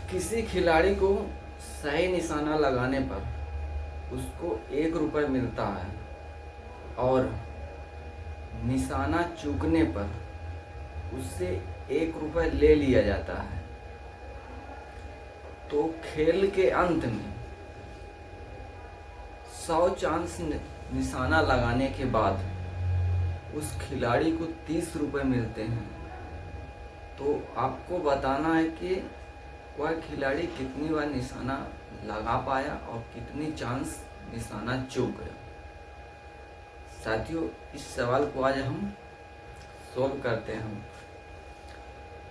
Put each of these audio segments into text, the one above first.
किसी खिलाड़ी को सही निशाना लगाने पर उसको 1 रुपये मिलता है और निशाना चूकने पर उससे 1 रुपये ले लिया जाता है। तो खेल के अंत में 100 चांस निशाना लगाने के बाद उस खिलाड़ी को 30 रुपये मिलते हैं। तो आपको बताना है कि वह खिलाड़ी कितनी बार निशाना लगा पाया और कितनी चांस निशाना चूक गया। साथियों, इस सवाल को आज हम सॉल्व करते हैं।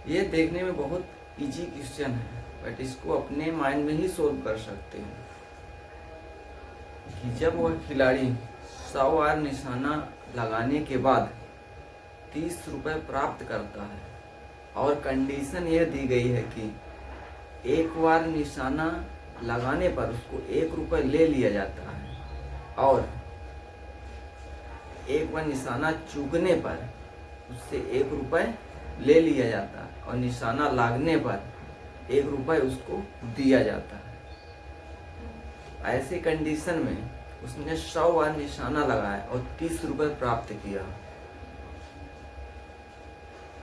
ये देखने में बहुत इजी क्वेश्चन है, बट इसको अपने माइंड में ही सॉल्व कर सकते हैं कि जब वह खिलाड़ी 100 बार निशाना लगाने के बाद 30 रुपये प्राप्त करता है और कंडीशन यह दी गई है कि एक बार निशाना लगाने पर उसको 1 रुपये ले लिया जाता है और एक बार निशाना चूकने पर उससे 1 रुपये ले लिया जाता है और निशाना लागने पर 1 रुपये उसको दिया जाता है। ऐसे कंडीशन में उसने 100 बार निशाना लगाया और 30 रुपये प्राप्त किया।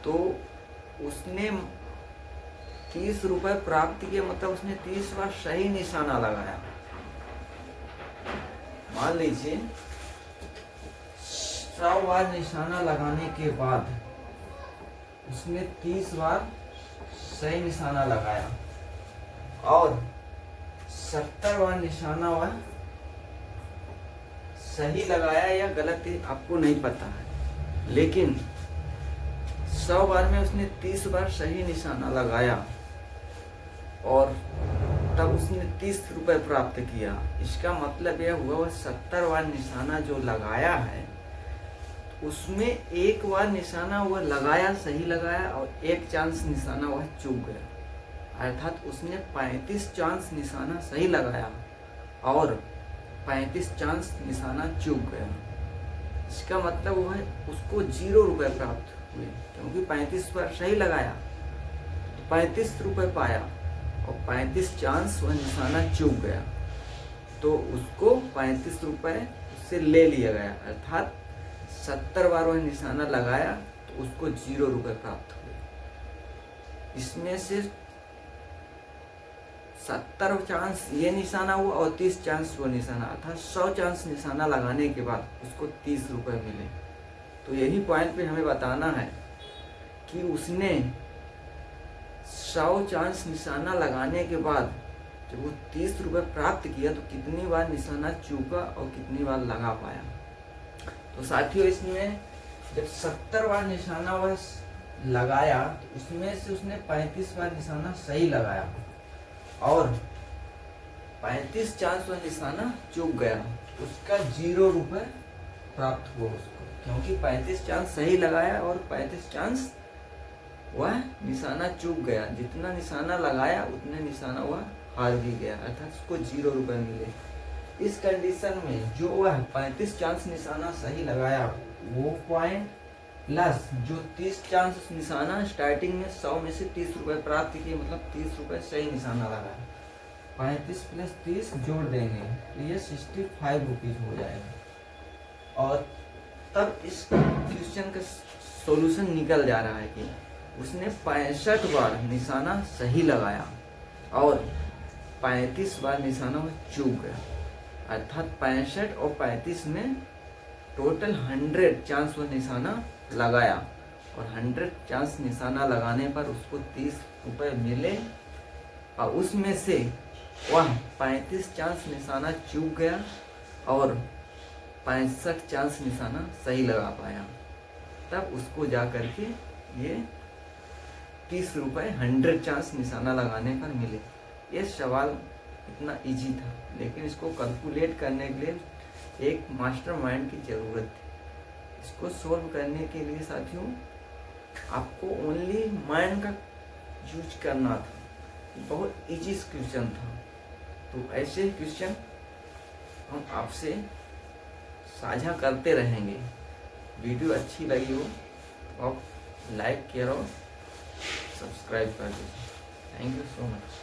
तो उसने 30 रुपये प्राप्त किया, मतलब उसने 30 बार सही निशाना लगाया। मान लीजिए 100 बार निशाना लगाने के बाद उसने 30 बार सही निशाना लगाया और 70 बार निशाना वह सही लगाया या गलत आपको नहीं पता है, लेकिन 100 बार में उसने 30 बार सही निशाना लगाया और तब उसने 30 रुपये प्राप्त किया। इसका मतलब यह हुआ वह 70 बार निशाना जो लगाया है उसमें एक बार निशाना वह लगाया, सही लगाया और एक चांस निशाना वह चूक गया। अर्थात उसने 35 चांस निशाना सही लगाया और 35 चांस निशाना चूक गया। इसका मतलब वह उसको 0 रुपये प्राप्त हुए, क्योंकि 35 बार सही लगाया तो 35 रुपये पाया और 35 चांस वह निशाना चूक गया तो उसको 35 रुपये उससे ले लिया गया। अर्थात 70 बार वह निशाना लगाया तो उसको 0 रुपये प्राप्त हुए। इसमें से 70 चांस ये निशाना हुआ और 30 चांस वो निशाना, अर्थात 100 चांस निशाना लगाने के बाद उसको 30 रुपये मिले। तो यही पॉइंट पे हमें बताना है कि उसने 100 चांस निशाना लगाने के बाद जब वो 30 रुपये प्राप्त किया तो कितनी बार निशाना चूका और कितनी बार लगा पाया। तो साथियों, इसमें जब 70 बार निशाना वह लगाया तो उसमें से उसने 35 बार निशाना सही लगाया और 35 चांस वह निशाना चूक गया, उसका 0 रुपये प्राप्त हुआ उसको, क्योंकि 35 चांस सही लगाया और 35 चांस वह निशाना चूक गया। जितना निशाना लगाया उतने निशाना वह हार भी गया, अर्थात उसको 0 रुपये मिले। इस कंडीशन में जो वह 35 चांस निशाना सही लगाया वो पॉइंट प्लस जो 30 चांस निशाना स्टार्टिंग में 100 में से 30 रुपये प्राप्त किए, मतलब 30 रुपये सही निशाना लगाया, 35 प्लस 30 जोड़ देंगे तो ये 65 रुपीज़ हो जाएगा। और तब इस क्वेश्चन का सॉल्यूशन निकल जा रहा है कि उसने 65 बार निशाना सही लगाया और 35 बार निशाना में चूक गया। अर्थात 65 और 35 में टोटल 100 चांस वो निशाना लगाया और 100 चांस निशाना लगाने पर उसको 30 रुपये मिले और उसमें से वह 35 चांस निशाना चूक गया और 65 चांस निशाना सही लगा पाया। तब उसको जा कर के ये 30 रुपये 100 चांस निशाना लगाने पर मिले। ये सवाल इतना इजी था, लेकिन इसको कैलकुलेट करने के लिए एक मास्टर माइंड की ज़रूरत थी। इसको सोल्व करने के लिए साथियों आपको ओनली माइंड का यूज करना था। बहुत इजी क्वेश्चन था। तो ऐसे क्वेश्चन हम आपसे साझा करते रहेंगे। वीडियो अच्छी लगी हो तो आप लाइक करो, सब्सक्राइब कर दीजिए। Thank you so much.